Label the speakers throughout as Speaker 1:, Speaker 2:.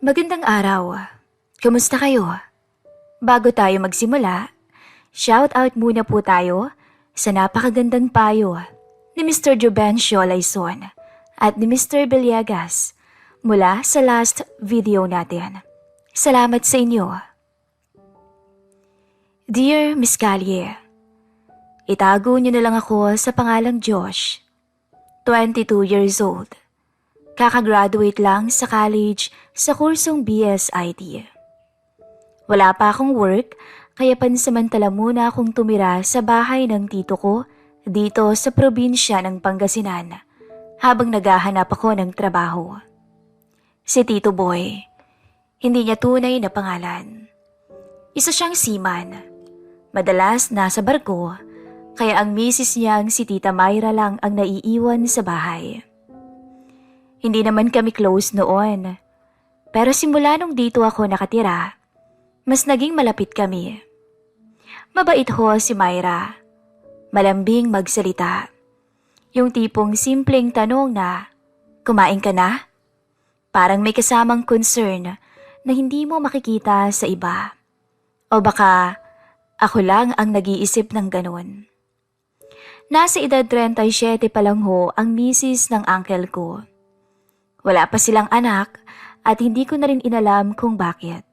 Speaker 1: Magandang araw. Kamusta kayo? Bago tayo magsimula, shout out muna po tayo sa napakagandang payo ni Mr. Jubencio Laison at ni Mr. Villegas mula sa last video natin. Salamat sa inyo. Dear Miss Callie, itago niyo na lang ako sa pangalang Josh, 22 years old. Kakagraduate lang sa college sa kursong BSIT. Wala pa akong work kaya pansamantala muna akong tumira sa bahay ng tito ko dito sa probinsya ng Pangasinan habang naghahanap ako ng trabaho. Si Tito Boy, hindi niya tunay na pangalan. Isa siyang seaman. Madalas nasa barko kaya ang misis niyang si Tita Myra lang ang naiiwan sa bahay. Hindi naman kami close noon. Pero simula nung dito ako nakatira, mas naging malapit kami. Mabait ho si Myra. Malambing magsalita. Yung tipong simpleng tanong na, kumain ka na? Parang may kasamang concern na hindi mo makikita sa iba. O baka ako lang ang nag-iisip ng ganun. Nasa edad 37 pa lang ho ang misis ng uncle ko. Wala pa silang anak at hindi ko na rin inalam kung bakit.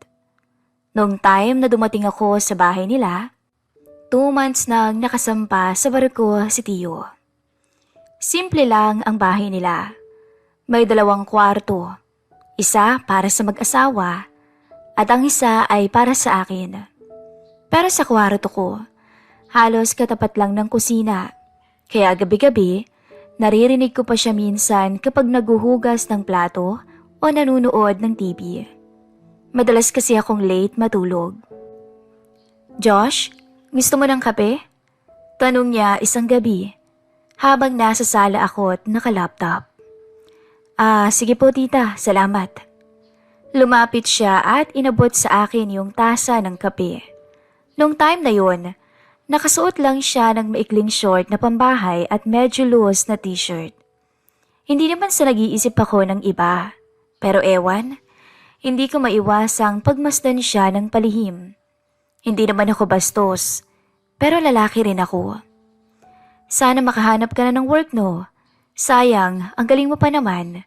Speaker 1: Noong time na dumating ako sa bahay nila, 2 months nang nakasampa sa barko si Tio. Simple lang ang bahay nila. May 2 kwarto, isa para sa mag-asawa at ang isa ay para sa akin. Pero sa kwarto ko, halos katapat lang ng kusina, kaya gabi-gabi, naririnig ko pa siya minsan kapag naguhugas ng plato o nanunood ng TV. Madalas kasi akong late matulog. Josh, gusto mo ng kape? Tanong niya isang gabi habang nasa sala ako at naka-laptop. Sige po tita, salamat. Lumapit siya at inabot sa akin yung tasa ng kape. Nung time na yun, nakasuot lang siya ng maikling short na pambahay at medyo loose na t-shirt. Hindi naman sa nag-iisip ako ng iba. Pero ewan, hindi ko maiwasang pagmasdan siya ng palihim. Hindi naman ako bastos, pero lalaki rin ako. Sana makahanap ka na ng work no. Sayang, ang galing mo pa naman.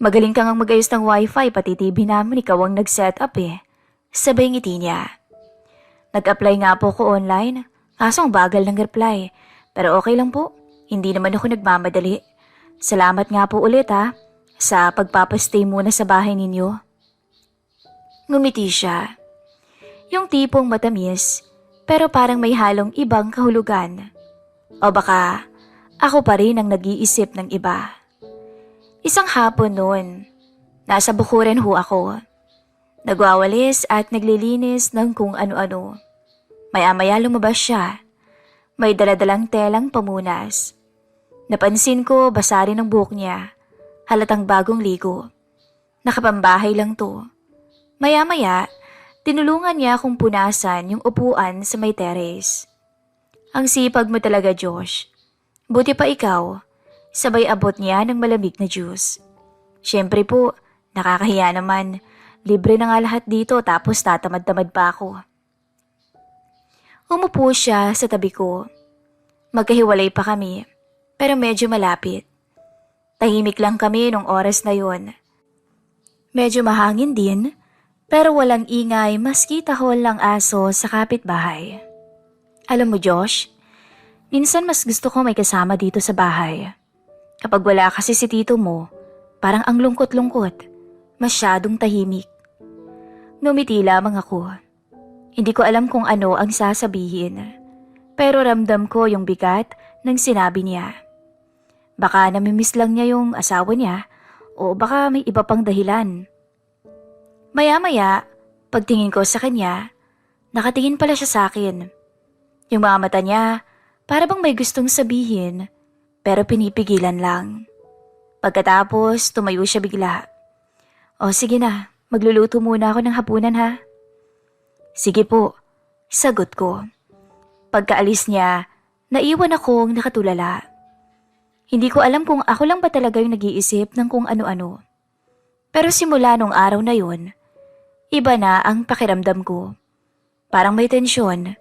Speaker 1: Magaling kang mag-ayos ng wifi pati TV namin ikaw ang nag-set up eh. Sabay ngiti niya. Nag-apply nga po ko online. Kaso ang bagal ng reply. Pero okay lang po. Hindi naman ako nagmamadali. Salamat nga po ulit sa pagpapastay muna sa bahay ninyo. Ngumiti siya. Yung tipong matamis pero parang may halong ibang kahulugan. O baka ako pa rin ang nag-iisip ng iba. Isang hapon noon, nasa bukuran ho ako. Nagwawalis at naglilinis ng kung ano-ano. Maya-maya lumabas siya. May daladalang telang pamunas. Napansin ko basa rin ang buhok niya. Halatang bagong ligo. Nakapambahay lang to. Maya-maya, tinulungan niya akong punasan yung upuan sa may terrace. Ang sipag mo talaga, Josh. Buti pa ikaw. Sabay abot niya ng malamig na juice. Siyempre po, nakakahiya naman. Libre na nga lahat dito tapos tatamad-tamad pa ako. Umupo siya sa tabi ko. Magkahiwalay pa kami, pero medyo malapit. Tahimik lang kami nung oras na yon. Medyo mahangin din, pero walang ingay maski tahol lang aso sa kapitbahay. Alam mo Josh, minsan mas gusto ko may kasama dito sa bahay. Kapag wala kasi si tito mo, parang ang lungkot-lungkot, masyadong tahimik. Numiti lamang ako. Hindi ko alam kung ano ang sasabihin, pero ramdam ko yung bigat ng sinabi niya. Baka namimiss lang niya yung asawa niya o baka may iba pang dahilan. Maya-maya, pagtingin ko sa kanya, nakatingin pala siya sa akin. Yung mga mata niya, para bang may gustong sabihin, pero pinipigilan lang. Pagkatapos, tumayo siya bigla. O sige na, magluluto muna ako ng hapunan ha. Sige po, sagot ko. Pagkaalis niya, naiwan akong nakatulala. Hindi ko alam kung ako lang ba talaga yung nag-iisip ng kung ano-ano. Pero simula nung araw na yun, iba na ang pakiramdam ko. Parang may tensyon,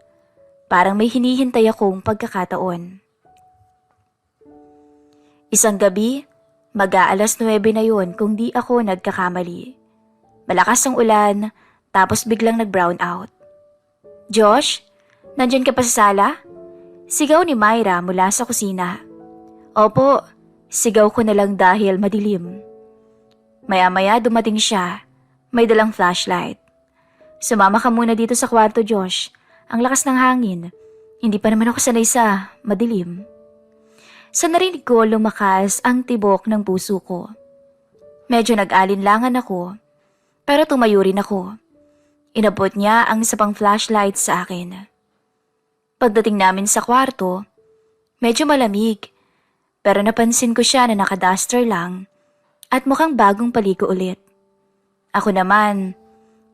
Speaker 1: parang may hinihintay akong pagkakataon. Isang gabi, mag-aalas 9 na yun kung di ako nagkakamali. Malakas ang ulan, tapos biglang nag-brown out. Josh, nandyan ka pa sa sala? Sigaw ni Myra mula sa kusina. Opo, sigaw ko na lang dahil madilim. Maya-maya dumating siya, may dalang flashlight. Sumama ka muna dito sa kwarto, Josh. Ang lakas ng hangin. Hindi pa naman ako sanay sa madilim. Sa narinig ko, lumakas ang tibok ng puso ko. Medyo nag-alinlangan ako, pero tumayo rin ako. Inabot niya ang isa pang flashlight sa akin. Pagdating namin sa kwarto, medyo malamig, pero napansin ko siya na nakaduster lang at mukhang bagong paligo ulit. Ako naman,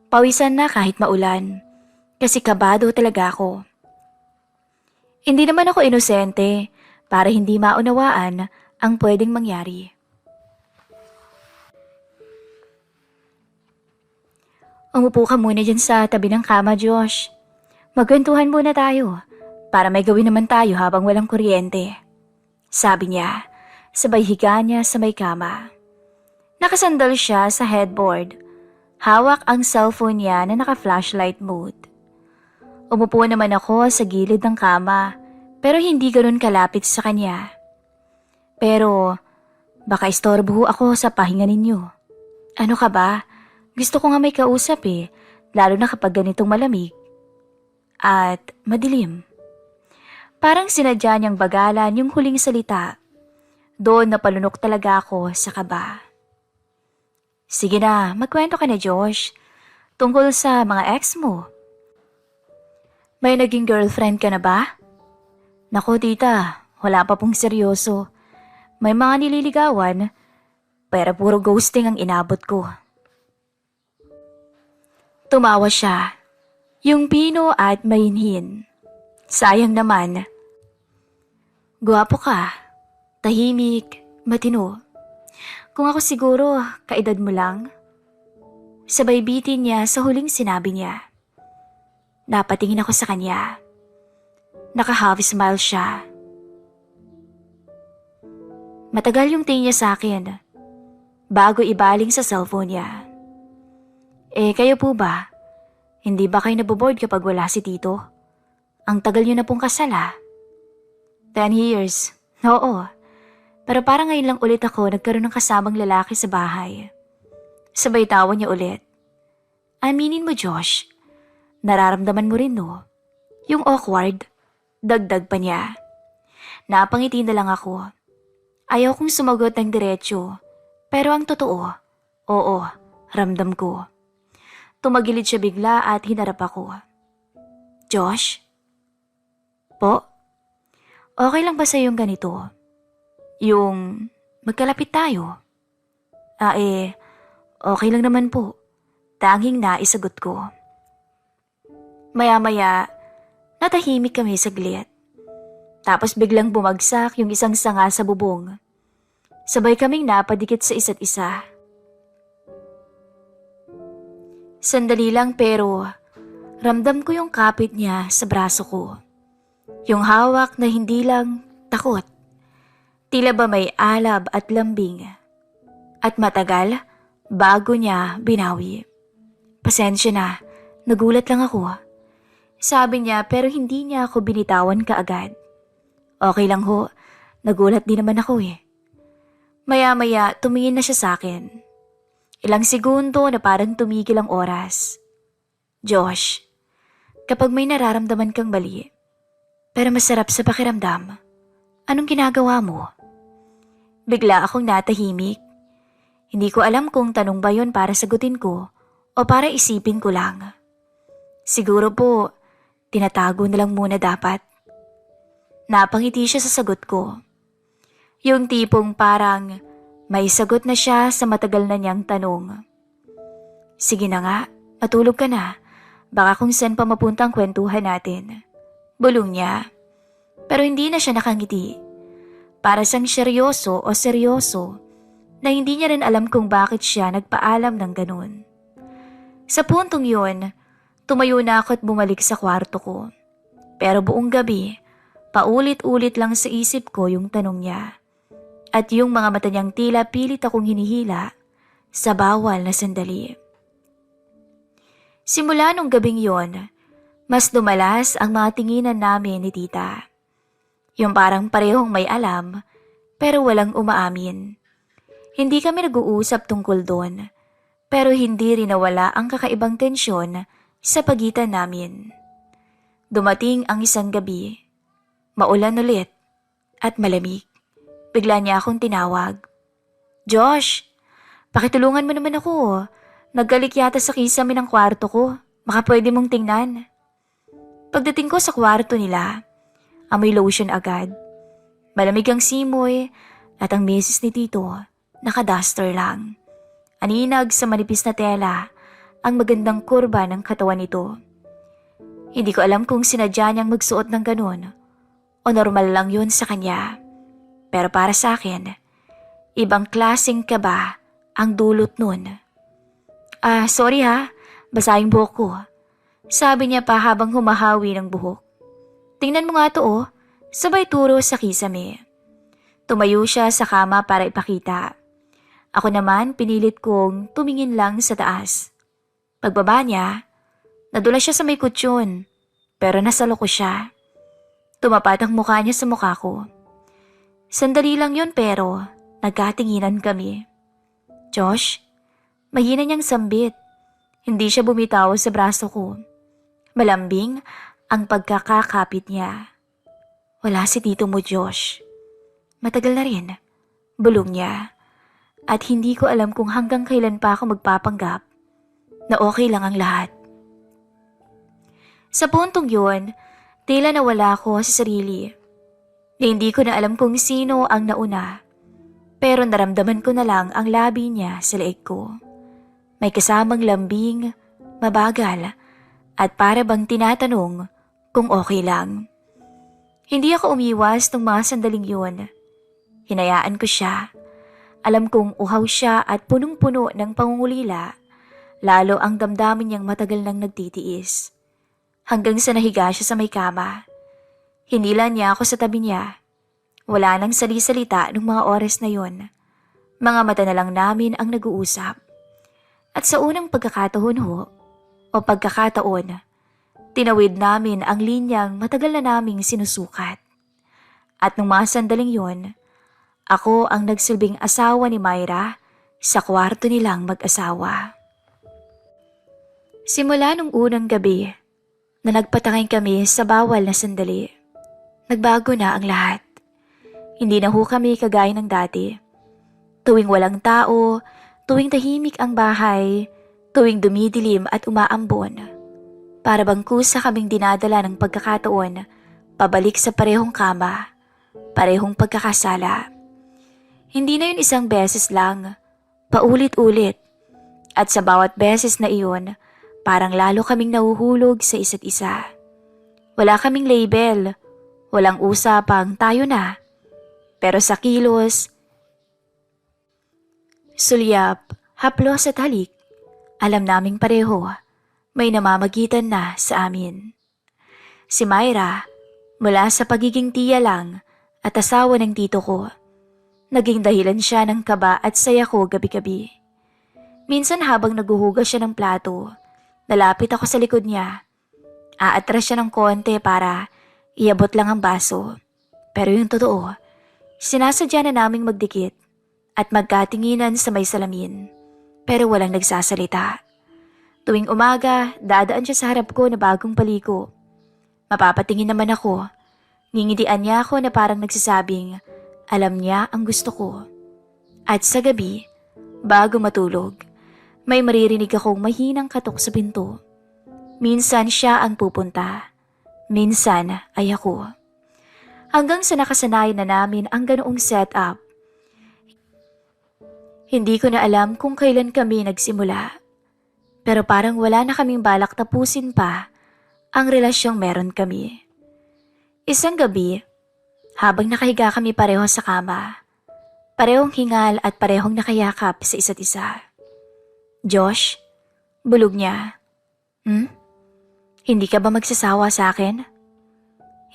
Speaker 1: pawisan na kahit maulan, kasi kabado talaga ako. Hindi naman ako inosente para hindi maunawaan ang pwedeng mangyari. Umupo ka muna dyan sa tabi ng kama, Josh. Magkwentuhan muna tayo para may gawin naman tayo habang walang kuryente. Sabi niya, sabay higa niya sa may kama. Nakasandal siya sa headboard. Hawak ang cellphone niya na naka-flashlight mode. Umupo naman ako sa gilid ng kama pero hindi ganoon kalapit sa kanya. Pero baka istorbo ako sa pahinga ninyo. Ano ka ba? Gusto ko nga may kausap lalo na kapag ganitong malamig. At madilim. Parang sinadya niyang bagalan yung huling salita. Doon napalunok talaga ako sa kaba. Sige na, magkwento ka na, Josh. Tungkol sa mga ex mo. May naging girlfriend ka na ba? Naku, tita, wala pa pong seryoso. May mga nililigawan, pero puro ghosting ang inabot ko. Tumawa siya. Yung pino at mainhin. Sayang naman. Gwapo ka. Tahimik, matino. Kung ako siguro, kaedad mo lang. Sabay bitin niya sa huling sinabi niya. Napatingin ako sa kanya. Naka-half smile siya. Matagal yung tingin niya sa akin. Bago ibaling sa cellphone niya. Kayo po ba? Hindi ba kayo naboboard kapag wala si Tito? Ang tagal niyo na pong kasal 10 years. Oo. Pero parang ngayon lang ulit ako nagkaroon ng kasamang lalaki sa bahay. Sabay tawa niya ulit. Aminin mo, Josh. Nararamdaman mo rin, no? Yung awkward. Dagdag pa niya. Napangiti na lang ako. Ayaw kong sumagot ng diretsyo. Pero ang totoo, oo, ramdam ko. Tumagilid siya bigla at hinarap ako. Josh? Po? Okay lang ba sa yung ganito? Yung magkalapit tayo? Okay lang naman po. Tanging naisagot ko. Maya-maya, natahimik kami saglit. Tapos biglang bumagsak yung isang sanga sa bubong. Sabay kaming napadikit sa isa't isa. Sandali lang pero ramdam ko yung kapit niya sa braso ko. Yung hawak na hindi lang takot. Tila ba may alab at lambing. At matagal bago niya binawi. Pasensya na, nagulat lang ako. Sabi niya pero hindi niya ako binitawan kaagad. Okay lang ho, nagulat din naman ako Maya-maya tumingin na siya sa akin. Ilang segundo na parang tumigil ang oras. Josh, kapag may nararamdaman kang mali, pero masarap sa pakiramdam, anong ginagawa mo? Bigla akong natahimik. Hindi ko alam kung tanong ba yon para sagutin ko o para isipin ko lang. Siguro po, tinatago na lang muna dapat. Napangiti siya sa sagot ko. Yung tipong parang may sagot na siya sa matagal na niyang tanong. Sige na nga, matulog ka na. Baka kung saan pa mapunta ang kwentuhan natin. Bulong niya. Pero hindi na siya nakangiti. Para siyang seryoso o seryoso, na hindi niya rin alam kung bakit siya nagpaalam ng ganun. Sa puntong yun, tumayo na ako at bumalik sa kwarto ko. Pero buong gabi, paulit-ulit lang sa isip ko yung tanong niya. At yung mga mata niyang tila pilit akong hinihila sa bawal na sandali. Simula nung gabing yon, mas dumalas ang mga tinginan namin ni tita. Yung parang parehong may alam, pero walang umaamin. Hindi kami nag-uusap tungkol doon, pero hindi rin nawala ang kakaibang tensyon sa pagitan namin. Dumating ang isang gabi, maulan ulit at malamig. Bigla niya akong tinawag. "Josh, pakitulungan mo naman ako. Naggalik yata sa kisame ng kwarto ko. Baka pwede mong tingnan." Pagdating ko sa kwarto nila, amoy lotion agad. Malamig ang simoy at ang misis ni Tito, naka-duster lang. Aninag sa manipis na tela ang magandang kurba ng katawan nito. Hindi ko alam kung sinadya niyang magsuot ng ganun o normal lang yun sa kanya. Pero para sa akin, ibang klaseng kaba ang dulot nun. Sorry ha, basa yung buhok ko." Sabi niya pa habang humahawi ng buhok. "Tingnan mo nga to oh," sabay turo sa kisame. Tumayo siya sa kama para ipakita. Ako naman pinilit kong tumingin lang sa taas. Pagbaba niya, nadula siya sa may kutsyon, pero nasalo ko siya. Tumapat ang mukha niya sa mukha ko. Sandali lang yun pero nagkatinginan kami. "Josh," mahina niyang sambit. Hindi siya bumitaw sa braso ko. Malambing ang pagkakakapit niya. "Wala si tito mo, Josh. Matagal na rin," bulong niya. At hindi ko alam kung hanggang kailan pa ako magpapanggap na okay lang ang lahat. Sa puntong yun, tila nawala ako sa sarili. Na hindi ko na alam kung sino ang nauna. Pero naramdaman ko na lang ang labi niya sa leeg ko. May kasamang lambing, mabagal, at para bang tinatanong kung okay lang. Hindi ako umiwas ng mga sandaling yun. Hinayaan ko siya. Alam kong uhaw siya at punong-puno ng pangungulila, lalo ang damdamin niyang matagal nang nagtitiis. Hanggang sa nahiga siya sa may kama. Hinila niya ako sa tabi niya. Wala nang sali-salita nung mga oras na yon. Mga mata na lang namin ang nag-uusap. At sa unang pagkakataon tinawid namin ang linyang matagal na naming sinusukat. At nung mga sandaling yon, ako ang nagsilbing asawa ni Myra sa kwarto nilang mag-asawa. Simula nung unang gabi na nagpatangay kami sa bawal na sandali, nagbago na ang lahat. Hindi na ho kami kagaya ng dati. Tuwing walang tao, tuwing tahimik ang bahay, tuwing dumidilim at umaambon, para bang kusa kaming dinadala ng pagkakataon pabalik sa parehong kama, parehong pagkakasala. Hindi na yun isang beses lang, paulit-ulit. At sa bawat beses na iyon, parang lalo kaming nahuhulog sa isa't isa. Wala kaming label, walang usapang tayo na. Pero sa kilos, sulyap, haplos at halik, alam naming pareho, may namamagitan na sa amin. Si Myra, mula sa pagiging tiya lang at asawa ng tito ko, naging dahilan siya ng kaba at saya ko gabi-gabi. Minsan habang naguhugas siya ng plato, nalapit ako sa likod niya. Aatras siya ng konti para iabot lang ang baso. Pero yung totoo, sinasadya na naming magdikit at magkatinginan sa may salamin. Pero walang nagsasalita. Tuwing umaga, dadaan siya sa harap ko na bagong paliko. Mapapatingin naman ako. Ngingidian niya ako na parang nagsasabing, alam niya ang gusto ko. At sa gabi, bago matulog, may maririnig akong mahinang katok sa pinto. Minsan siya ang pupunta, minsan ay ako. Hanggang sa nakasanayan na namin ang ganoong setup. Hindi ko na alam kung kailan kami nagsimula. Pero parang wala na kaming balak tapusin pa ang relasyong meron kami. Isang gabi, habang nakahiga kami pareho sa kama, Parehong hingal at parehong nakayakap sa isa't isa. Josh, bulog niya. Hindi ka ba magsasawa sa akin?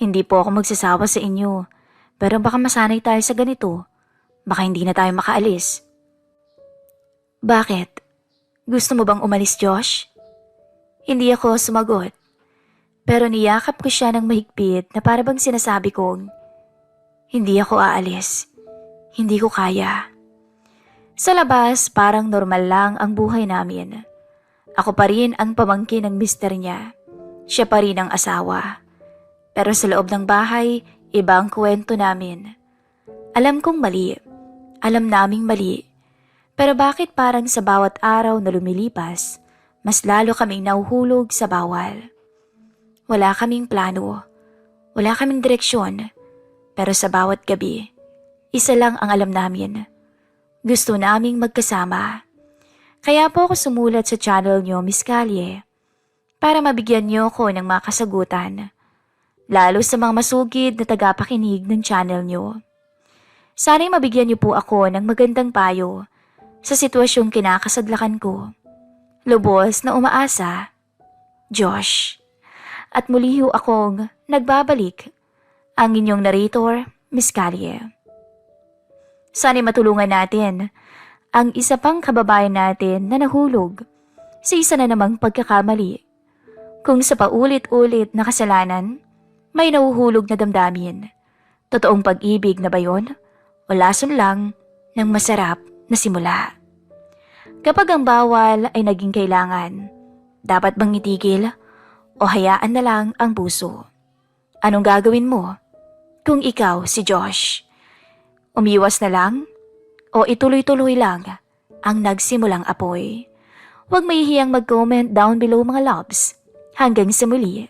Speaker 1: Hindi po ako magsasawa sa inyo, pero baka masanay tayo sa ganito. Baka hindi na tayo makaalis. Bakit? Gusto mo bang umalis, Josh? Hindi ako sumagot. Pero niyakap ko siya ng mahigpit na para bang sinasabi kong, hindi ako aalis. Hindi ko kaya. Sa labas, parang normal lang ang buhay namin. Ako pa rin ang pamangkin ng mister niya. Siya pa rin ang asawa. Pero sa loob ng bahay, iba ang kwento namin. Alam kong mali. Alam naming mali. Pero bakit parang sa bawat araw na lumilipas, mas lalo kaming nahuhulog sa bawal. Wala kaming plano. Wala kaming direksyon. Pero sa bawat gabi, isa lang ang alam namin. Gusto naming magkasama. Kaya po ako sumulat sa channel nyo, Miss Callie, para mabigyan nyo ko ng mga kasagutan. Lalo sa mga masugid na tagapakinig ng channel nyo. Sana'y mabigyan nyo po ako ng magandang payo sa sitwasyong kinakasadlakan ko. Lubos na umaasa, Josh. At muli ho akong nagbabalik, ang inyong narrator, Miss Callie. Sana'y matulungan natin ang isa pang kababayan natin na nahulog sa isa na namang pagkakamali. Kung sa paulit-ulit na kasalanan, may nahuhulog na damdamin. Totoong pag-ibig na ba yun? O lason lang ng masarap na simula? Kapag ang bawal ay naging kailangan, dapat bang itigil o hayaan na lang ang puso? Anong gagawin mo kung ikaw si Josh? Umiwas na lang o ituloy-tuloy lang ang nagsimulang apoy? Huwag mahihiyang mag-comment down below mga loves. Hanggang sa muli.